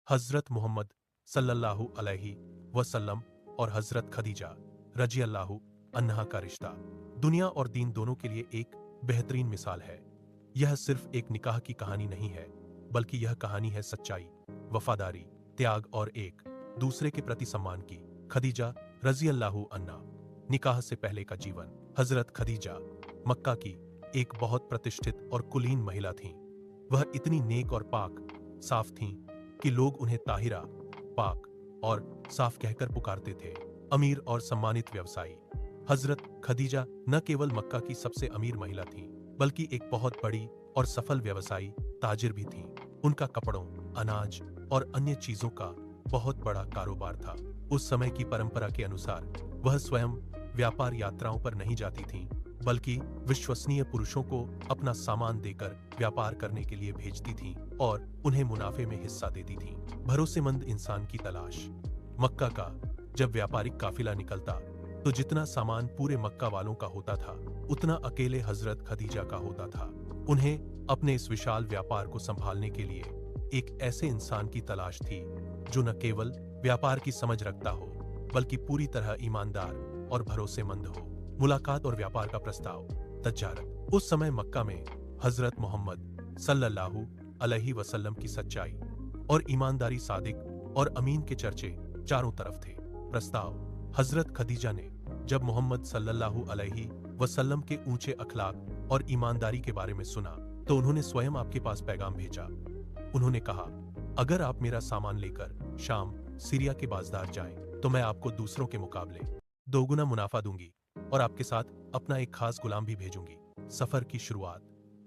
हजरत मोहम्मद सल्लल्लाहु अलैहि वसल्लम और हजरत खदीजा रजी अल्लाहु अन्हा का रिश्ता दुनिया और दीन दोनों के लिए एक बेहतरीन मिसाल है। यह सिर्फ एक निकाह की कहानी नहीं है, बल्कि यह कहानी है सच्चाई, वफादारी, त्याग और एक दूसरे के प्रति सम्मान की। खदीजा रजी अल्लाहु अन्हा निकाह से पहले का जीवन। हजरत खदीजा मक्का की एक बहुत प्रतिष्ठित और कुलीन महिला थीं। वह इतनी नेक और पाक साफ थीं कि लोग उन्हें ताहिरा, पाक और साफ कहकर पुकारते थे। अमीर और सम्मानित व्यवसायी। हजरत खदीजा न केवल मक्का की सबसे अमीर महिला थीं, बल्कि एक बहुत बड़ी और सफल व्यवसायी ताजिर भी थीं। उनका कपड़ों, अनाज और अन्य चीजों का बहुत बड़ा कारोबार था। उस समय की परंपरा के अनुसार वह स्वयं व्यापार यात्राओं पर नहीं जाती थीं, बल्कि विश्वसनीय पुरुषों को अपना सामान देकर व्यापार करने के लिए भेजती थीं और उन्हें मुनाफे में हिस्सा देती थीं। भरोसेमंद इंसान की तलाश। मक्का का जब व्यापारिक काफिला निकलता तो जितना सामान पूरे मक्का वालों का होता था, उतना अकेले हजरत खदीजा का होता था। उन्हें अपने इस विशाल व्यापार को संभालने के लिए एक ऐसे इंसान की तलाश थी जो न केवल व्यापार की समझ रखता हो, बल्कि पूरी तरह ईमानदार और भरोसेमंद हो। मुलाकात और व्यापार का प्रस्ताव। तजारत। उस समय मक्का में हजरत मोहम्मद सल्लल्लाहु अलैहि वसल्लम की सच्चाई और ईमानदारी, सादिक और अमीन के चर्चे चारों तरफ थे। प्रस्ताव। हजरत खदीजा ने जब मोहम्मद सल्लल्लाहु अलैहि वसल्लम के ऊंचे अखलाक और ईमानदारी के बारे में सुना तो उन्होंने स्वयं आपके पास पैगाम भेजा। उन्होंने कहा, अगर आप मेरा सामान लेकर शाम, सीरिया के बाज़ार जाएं, तो मैं आपको दूसरों के मुकाबले दोगुना मुनाफा दूंगी और आपके साथ अपना एक खास गुलाम भी भेजूंगी। सफर की शुरुआत।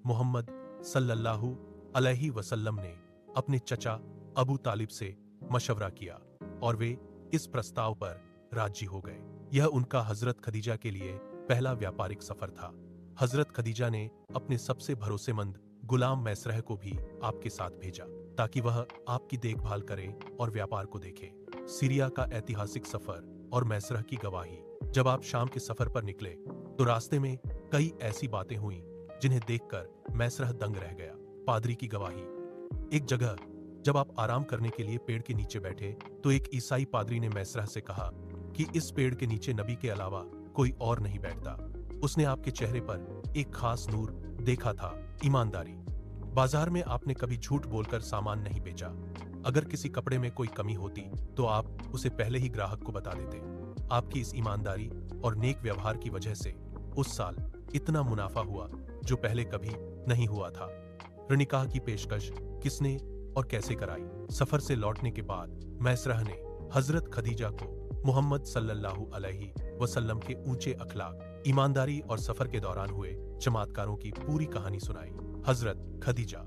मोहम्मद सल्लल्लाहु अलैहि वसल्लम ने अपने चचा अबू तालिब से मशवरा किया और वे इस प्रस्ताव पर राजी हो गए। यह उनका हजरत खदीजा के लिए पहला व्यापारिक सफर था। हजरत खदीजा ने अपने सबसे भरोसेमंद गुलाम मैसरह को भी आपके साथ भेजा ताकि वह आपकी देखभाल करे और व्यापार को देखे। सीरिया का ऐतिहासिक सफर और मैसरह की गवाही। जब आप शाम के सफर पर निकले तो रास्ते में कई ऐसी बातें हुई जिन्हें देखकर मैसरह दंग रह गया। पादरी की गवाही। एक जगह जब आप आराम करने के लिए पेड़ के नीचे बैठे तो एक ईसाई पादरी ने मैसरह से कहा कि इस पेड़ के नीचे नबी के अलावा कोई और नहीं बैठता। उसने आपके चेहरे पर एक खास नूर देखा था, ईमानदारी। बाजार में आपने कभी झूठ बोलकर सामान नहीं बेचा। अगर किसी कपड़े में कोई कमी होती तो आप उसे पहले ही ग्राहक को बता देते। आपकी इस ईमानदारी और नेक व्यवहार की वजह से उस साल इतना मुनाफा हुआ जो पहले कभी नहीं हुआ था। निकाह की पेशकश किसने और कैसे कराई। सफर से लौटने के बाद मैसरह ने हजरत खदीजा को मोहम्मद सल्लल्लाहु अलैहि वसल्लम के ऊंचे अखलाक, ईमानदारी और सफर के दौरान हुए चमत्कारों की पूरी कहानी सुनाई। हजरत खदीजा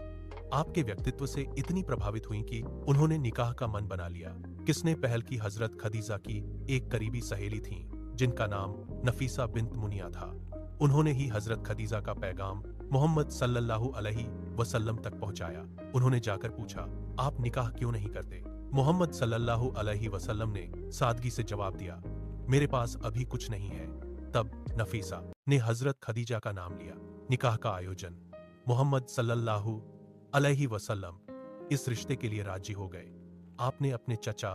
आपके व्यक्तित्व से इतनी प्रभावित हुई कि उन्होंने निकाह का मन बना लिया। किसने पहल की। हजरत खदीजा की एक करीबी सहेली थीं जिनका नाम नफीसा बिन्त मुनिया था। उन्होंने ही हजरत खदीजा का पैगाम मोहम्मद सल्लल्लाहु अलैहि वसल्लम तक पहुंचाया। उन्होंने जाकर पूछा, आप निकाह क्यों नहीं करते। मोहम्मद सल्लल्लाहु अलैहि वसल्लम ने सादगी से जवाब दिया, मेरे पास अभी कुछ नहीं है। तब नफीसा ने हजरत खदीजा का नाम लिया। निकाह का आयोजन। मोहम्मद सल्लल्लाहु अलैहि वसल्लम इस रिश्ते के लिए राजी हो गए। आपने अपने चचा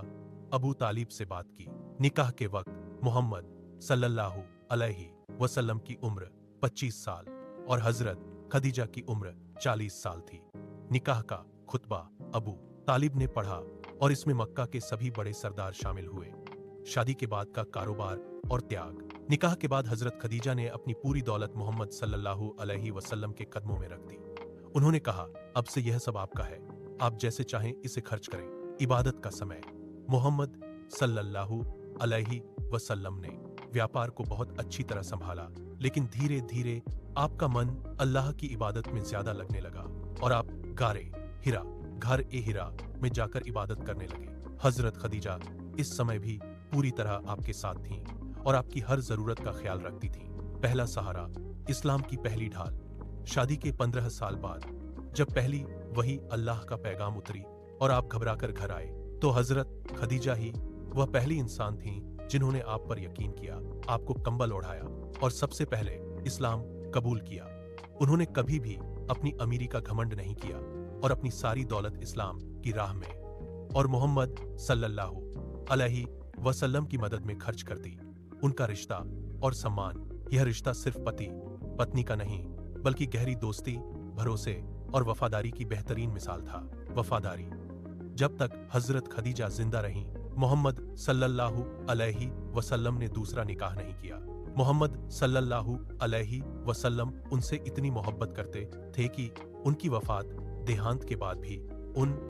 अबू तालिब से बात की। निकाह के वक्त मोहम्मद सल्लल्लाहु अलैहि वसल्लम की उम्र 25 साल और हजरत खदीजा की उम्र 40 साल थी। निकाह का खुतबा अबू तालिब ने पढ़ा और इसमें मक्का के सभी बड़े सरदार शामिल हुए। शादी के बाद का कारोबार और त्याग। निकाह के बाद हजरत खदीजा ने अपनी पूरी दौलत मोहम्मद सल्लल्लाहु अलैहि वसल्लम के कदमों में रख दी। उन्होंने कहा, अब से यह सब आपका है, आप जैसे चाहें इसे खर्च करें। इबादत का समय। मोहम्मद सल्लल्लाहु अलैहि वसल्लम ने व्यापार को बहुत अच्छी तरह संभाला, लेकिन धीरे धीरे आपका मन अल्लाह की इबादत में ज्यादा लगने लगा और आप गारे हिरा, घर ए हिरा में जाकर इबादत करने लगे। हजरत खदीजा इस समय भी पूरी तरह आपके साथ थीं और आपकी हर जरूरत का ख्याल रखती थीं। पहला सहारा। इस्लाम की पहली ढाल। शादी के 15 साल बाद जब पहली वही अल्लाह का पैगाम उतरी और आप घबराकर घर आए तो हजरत खदीजा ही वह पहली इंसान थीं जिन्होंने आप पर यकीन किया, आपको कंबल ओढ़ाया और सबसे पहले इस्लाम कबूल किया। उन्होंने कभी भी अपनी अमीरी का घमंड नहीं किया और अपनी सारी दौलत इस्लाम की राह में और मोहम्मद सल्लल्लाहु अलैहि वसल्लम की मदद में खर्च कर दी। उनका रिश्ता और सम्मान, यह रिश्ता सिर्फ पति पत्नी का नहीं बल्कि गहरी दोस्ती, भरोसे और वफादारी की बेहतरीन मिसाल था। वफादारी। जब तक हजरत खदीजा जिंदा रहीं, मोहम्मद सल्लल्लाहु अलैहि वसल्लम ने दूसरा निकाह नहीं किया। मोहम्मद सल्लल्लाहु अलैहि वसल्लम उनसे इतनी मोहब्बत करते थे कि उनकी वफात देहांत के बाद भी उन